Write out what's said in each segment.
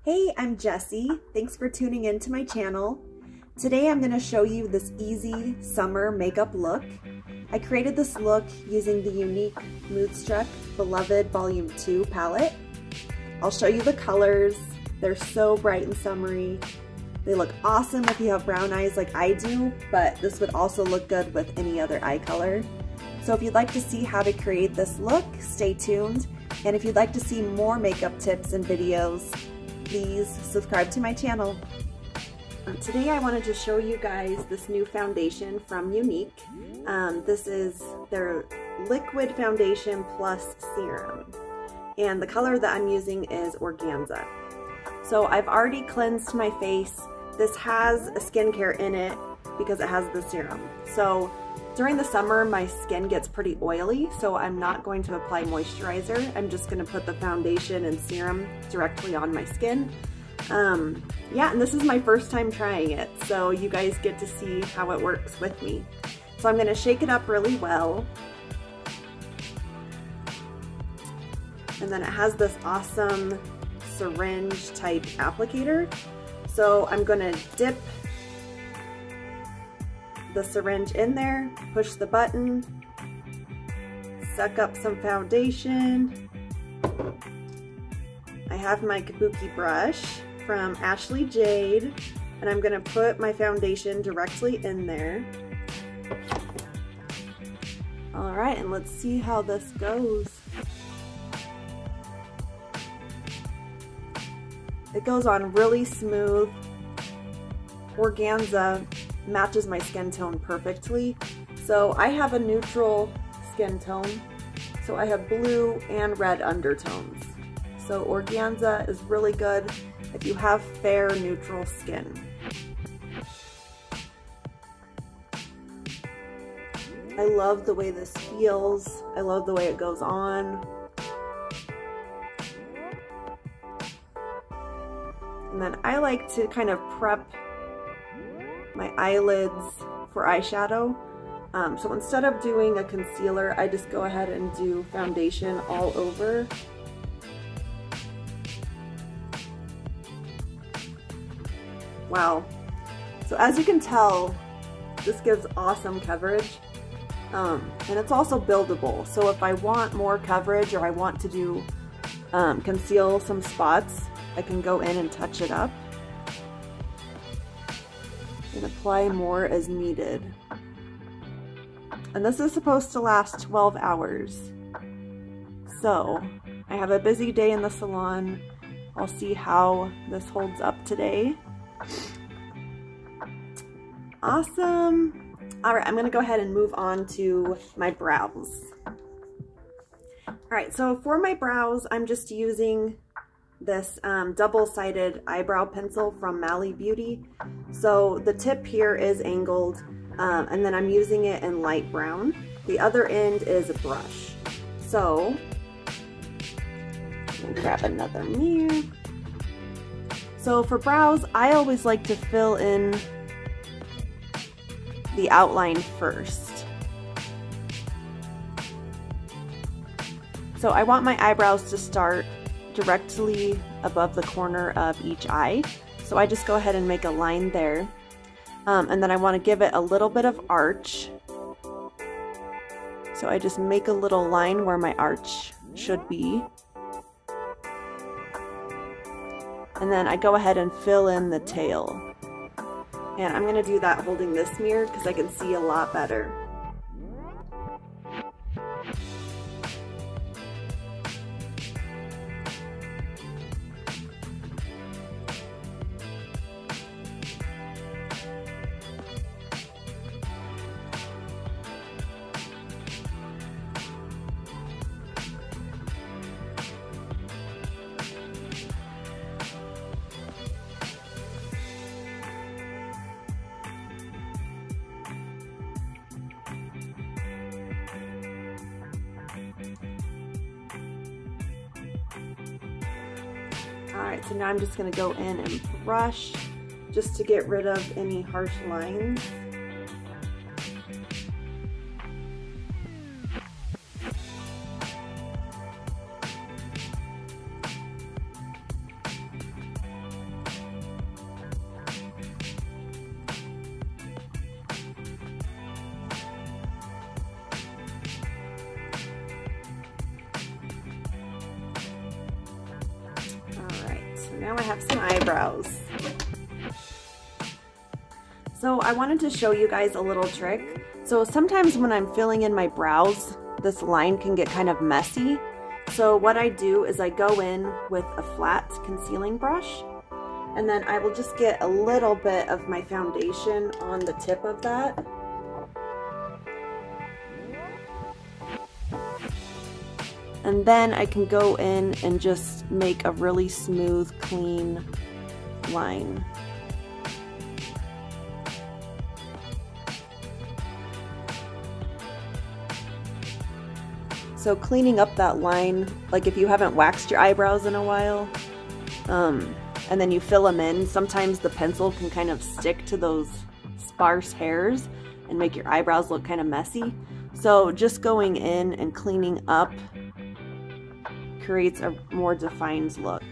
Hey, I'm Jessie. Thanks for tuning in to my channel. Today I'm going to show you this easy summer makeup look. I created this look using the unique Moodstruck Beloved Volume 2 palette. I'll show you the colors. They're so bright and summery. They look awesome if you have brown eyes like I do, but this would also look good with any other eye color. So if you'd like to see how to create this look, stay tuned. And if you'd like to see more makeup tips and videos, please subscribe to my channel. Today I wanted to show you guys this new foundation from Younique. This is their liquid foundation plus serum. And the color that I'm using is Organza. So I've already cleansed my face. This has a skincare in it because it has the serum. So during the summer, my skin gets pretty oily, so I'm not going to apply moisturizer. I'm just gonna put the foundation and serum directly on my skin. Yeah, and this is my first time trying it, so you guys get to see how it works with me. So I'm gonna shake it up really well. And then it has this awesome syringe type applicator. So I'm gonna dip the syringe in there, push the button, suck up some foundation. I have my Kabuki brush from Ashley Jade, and I'm gonna put my foundation directly in there. All right, and let's see how this goes. It goes on really smooth. Organza matches my skin tone perfectly. So I have a neutral skin tone. So I have blue and red undertones. So Organza is really good if you have fair neutral skin. I love the way this feels. I love the way it goes on. And then I like to kind of prep my eyelids for eyeshadow. So instead of doing a concealer, I just go ahead and do foundation all over. Wow. So as you can tell, this gives awesome coverage. And it's also buildable. So if I want more coverage or I want to do conceal some spots, I can go in and touch it up and apply more as needed. And this is supposed to last 12 hours. So I have a busy day in the salon. I'll see how this holds up today. Awesome. All right, I'm gonna go ahead and move on to my brows. All right, so for my brows, I'm just using this double-sided eyebrow pencil from Mally Beauty. So the tip here is angled, and then I'm using it in light brown. The other end is a brush. So I'm gonna grab another mirror. So for brows, I always like to fill in the outline first. So I want my eyebrows to start directly above the corner of each eye. So I just go ahead and make a line there. And then I want to give it a little bit of arch. So I just make a little line where my arch should be. And then I go ahead and fill in the tail. And I'm going to do that holding this mirror because I can see a lot better. Alright, so now I'm just going to go in and brush just to get rid of any harsh lines. Alright, so now I have some eyebrows. So I wanted to show you guys a little trick. So sometimes when I'm filling in my brows, this line can get kind of messy. So what I do is I go in with a flat concealing brush, and then I will just get a little bit of my foundation on the tip of that. And then I can go in and just make a really smooth, clean line. So cleaning up that line, like if you haven't waxed your eyebrows in a while, and then you fill them in, sometimes the pencil can kind of stick to those sparse hairs and make your eyebrows look kind of messy. So just going in and cleaning up creates a more defined look.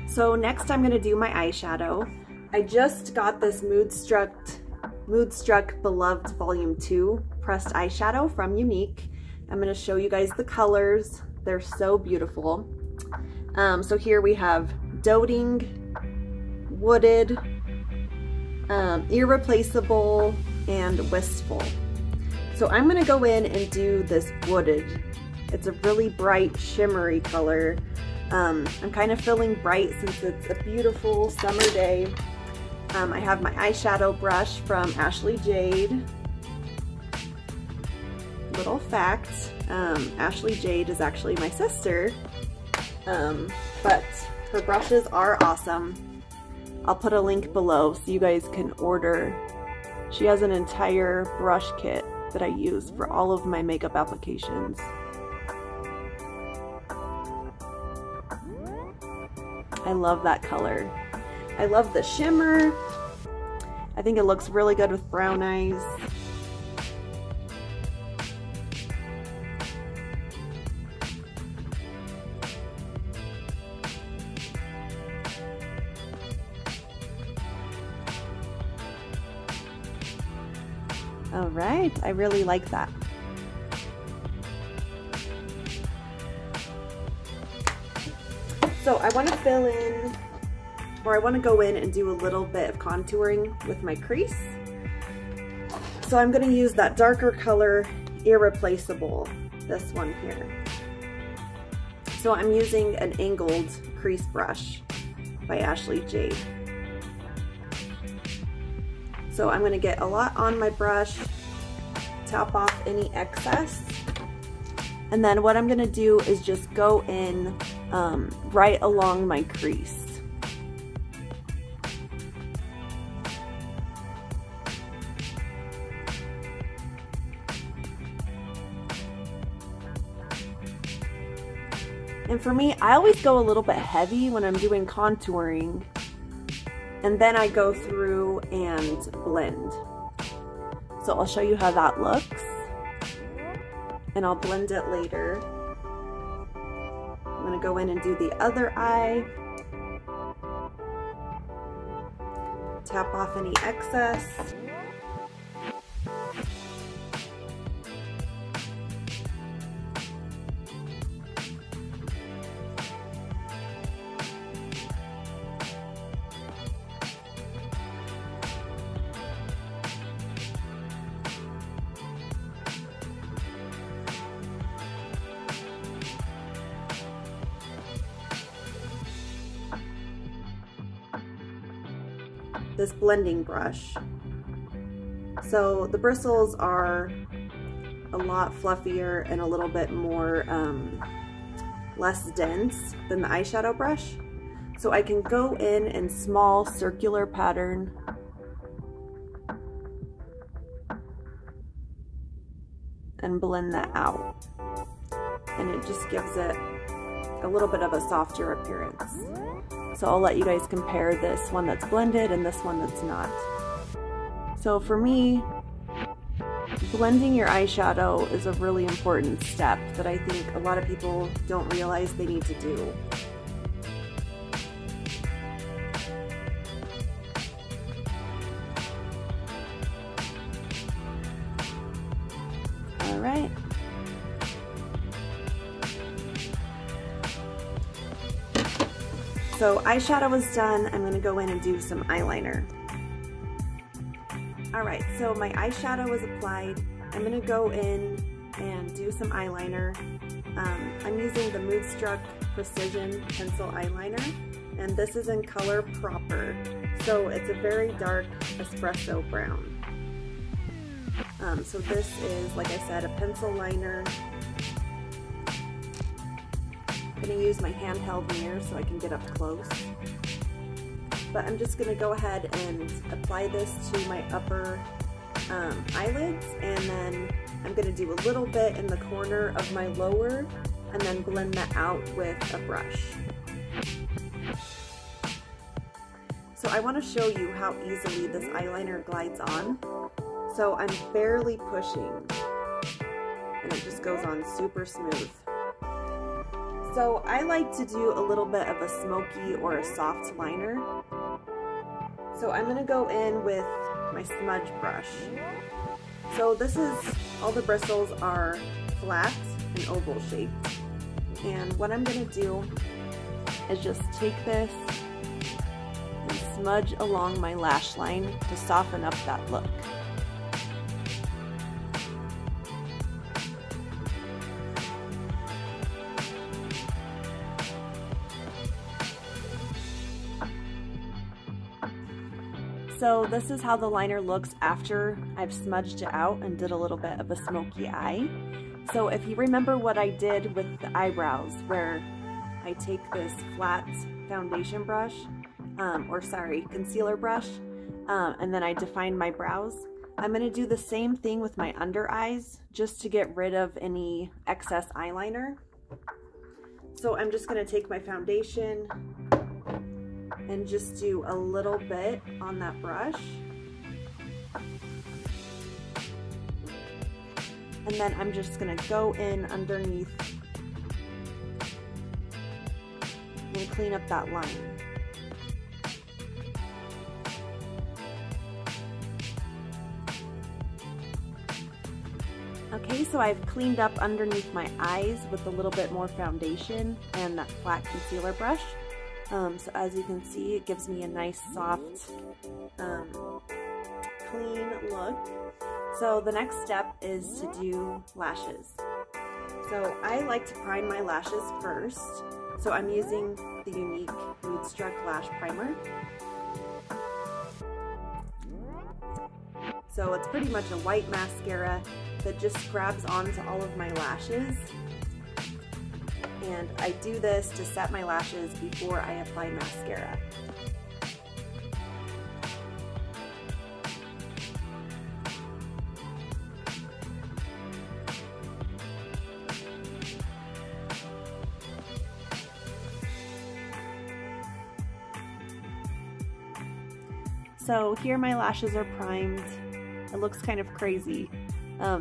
So next I'm going to do my eyeshadow. I just got this Moodstruck Beloved Volume 2 pressed eyeshadow from Younique. I'm going to show you guys the colors. They're so beautiful. So here we have Doting, Wooded, Irreplaceable, and Wistful. So I'm going to go in and do this Wooded. It's a really bright, shimmery color. I'm kind of feeling bright since it's a beautiful summer day. I have my eyeshadow brush from Ashley Jade. Little fact, Ashley Jade is actually my sister, but her brushes are awesome. I'll put a link below so you guys can order. She has an entire brush kit that I use for all of my makeup applications. I love that color. I love the shimmer. I think it looks really good with brown eyes. All right, I really like that. So I want to fill in, or I want to go in and do a little bit of contouring with my crease. So I'm going to use that darker color, Irreplaceable, this one here. So I'm using an angled crease brush by Ashley Jade. So I'm going to get a lot on my brush, tap off any excess, and then what I'm going to do is just go in right along my crease. And for me, I always go a little bit heavy when I'm doing contouring, and then I go through and blend. So I'll show you how that looks, and I'll blend it later. I'm gonna go in and do the other eye. Tap off any excess. This blending brush. So the bristles are a lot fluffier and a little bit more less dense than the eyeshadow brush. So I can go in small circular pattern and blend that out. And it just gives it a little bit of a softer appearance. So I'll let you guys compare this one that's blended and this one that's not. So for me, blending your eyeshadow is a really important step that I think a lot of people don't realize they need to do. All right. So eyeshadow is done. I'm gonna go in and do some eyeliner. All right, so my eyeshadow is applied. I'm gonna go in and do some eyeliner. I'm using the Moodstruck Precision Pencil Eyeliner, and this is in color Proper. So it's a very dark espresso brown. So this is, like I said, a pencil liner. I'm gonna use my handheld mirror so I can get up close. But I'm just gonna go ahead and apply this to my upper eyelids, and then I'm gonna do a little bit in the corner of my lower, and then blend that out with a brush. So I wanna show you how easily this eyeliner glides on. So I'm barely pushing, and it just goes on super smooth. So I like to do a little bit of a smoky or a soft liner. So I'm gonna go in with my smudge brush. So this is, all the bristles are flat and oval shaped. And what I'm gonna do is just take this and smudge along my lash line to soften up that look. So this is how the liner looks after I've smudged it out and did a little bit of a smoky eye. So if you remember what I did with the eyebrows, where I take this flat foundation brush, concealer brush, and then I define my brows, I'm gonna do the same thing with my under eyes, just to get rid of any excess eyeliner. So I'm just gonna take my foundation and just do a little bit on that brush. And then I'm just gonna go in underneath and clean up that line. Okay, so I've cleaned up underneath my eyes with a little bit more foundation and that flat concealer brush. So as you can see, it gives me a nice soft, clean look. So the next step is to do lashes. So I like to prime my lashes first. So I'm using the Younique Moodstruck Lash Primer. So it's pretty much a white mascara that just grabs onto all of my lashes. And I do this to set my lashes before I apply mascara. So here my lashes are primed. It looks kind of crazy.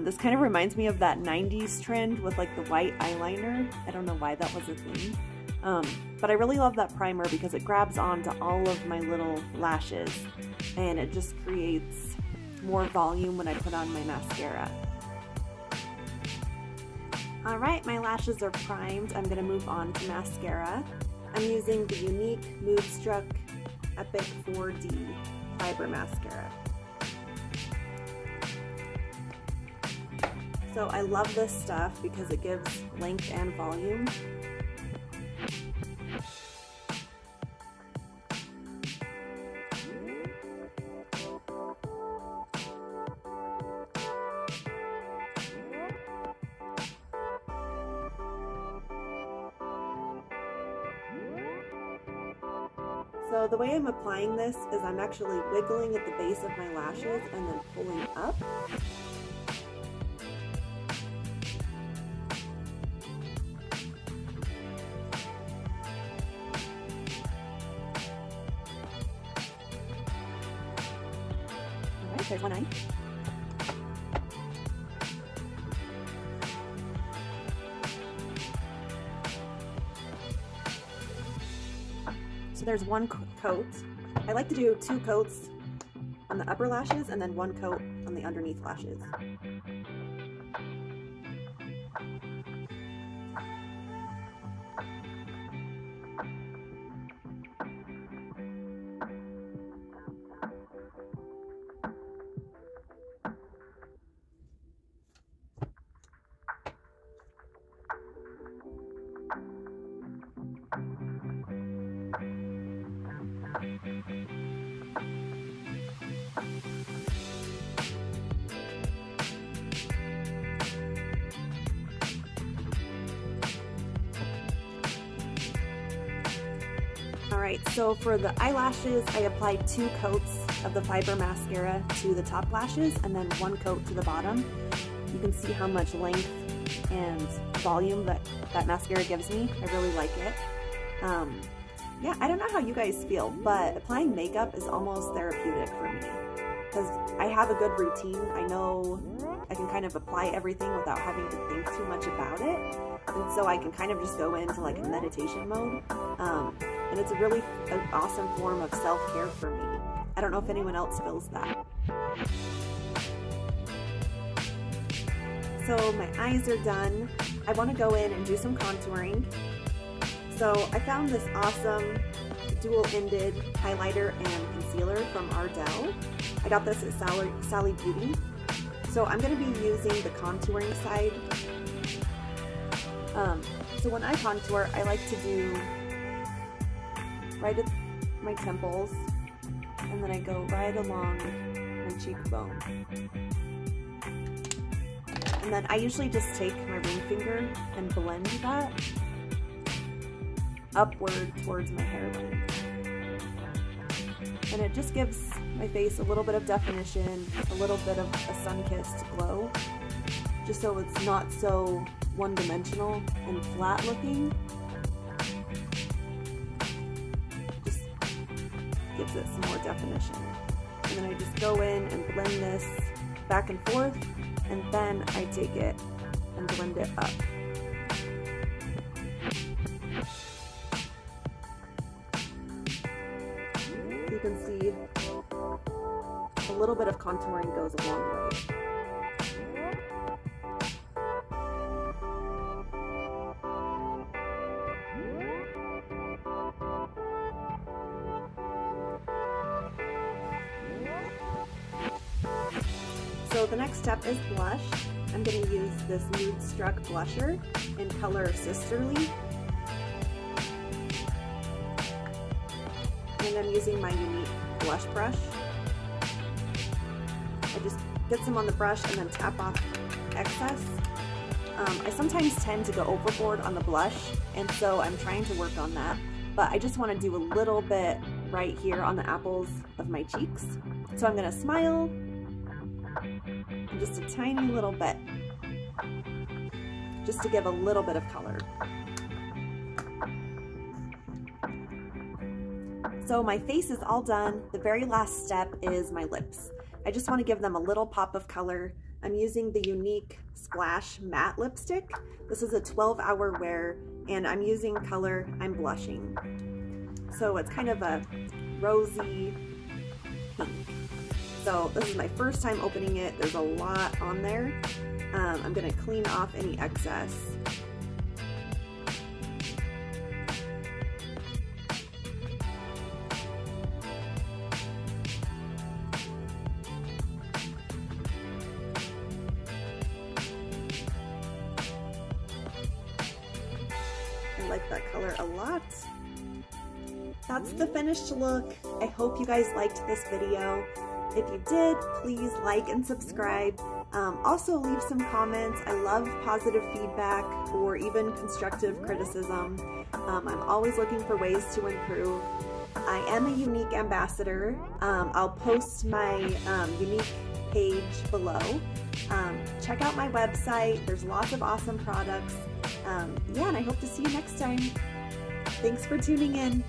This kind of reminds me of that 90s trend with like the white eyeliner. I don't know why that was a thing. But I really love that primer because it grabs onto all of my little lashes and it just creates more volume when I put on my mascara. Alright, my lashes are primed. I'm going to move on to mascara. I'm using the Younique Moodstruck Epic 4D Fiber Mascara. So I love this stuff because it gives length and volume. So the way I'm applying this is I'm actually wiggling at the base of my lashes and then pulling up. Alright, there's one eye. So there's one coat. I like to do 2 coats on the upper lashes and then 1 coat on the underneath lashes. Alright, so for the eyelashes, I applied 2 coats of the fiber mascara to the top lashes and then 1 coat to the bottom. You can see how much length and volume that mascara gives me. I really like it. Yeah, I don't know how you guys feel, but applying makeup is almost therapeutic for me because I have a good routine. I know I can kind of apply everything without having to think too much about it, and so I can kind of just go into like a meditation mode, and it's a really awesome form of self-care for me. I don't know if anyone else feels that. So my eyes are done. I want to go in and do some contouring. So I found this awesome dual-ended highlighter and concealer from Ardell. I got this at Sally Beauty. So I'm going to be using the contouring side. So when I contour, I like to do right at my temples, and then I go right along my cheekbone. And then I usually just take my ring finger and blend that upward towards my hairline. And it just gives my face a little bit of definition, a little bit of a sun-kissed glow, just so it's not so one-dimensional and flat looking. Just gives it some more definition. And then I just go in and blend this back and forth, and then I take it and blend it up. You can see a little bit of contouring goes a long way. So the next step is blush. I'm going to use this Moodstruck blusher in color Sisterly. And I'm using my Unique blush brush. I just get some on the brush and then tap off excess. I sometimes tend to go overboard on the blush, and so I'm trying to work on that. But I just want to do a little bit right here on the apples of my cheeks. So I'm going to smile, and just a tiny little bit, just to give a little bit of color. So my face is all done. The very last step is my lips. I just want to give them a little pop of color. I'm using the Unique Splash Matte Lipstick. This is a 12-hour wear, and I'm using color I'm blushing. So it's kind of a rosy pink. So this is my first time opening it. There's a lot on there. I'm gonna clean off any excess. I like that color a lot. That's the finished look. I hope you guys liked this video. If you did, please like and subscribe. Also leave some comments. I love positive feedback or even constructive criticism. I'm always looking for ways to improve. I am a Unique ambassador. I'll post my Unique page below. Check out my website. There's lots of awesome products. Yeah, and I hope to see you next time. Thanks for tuning in.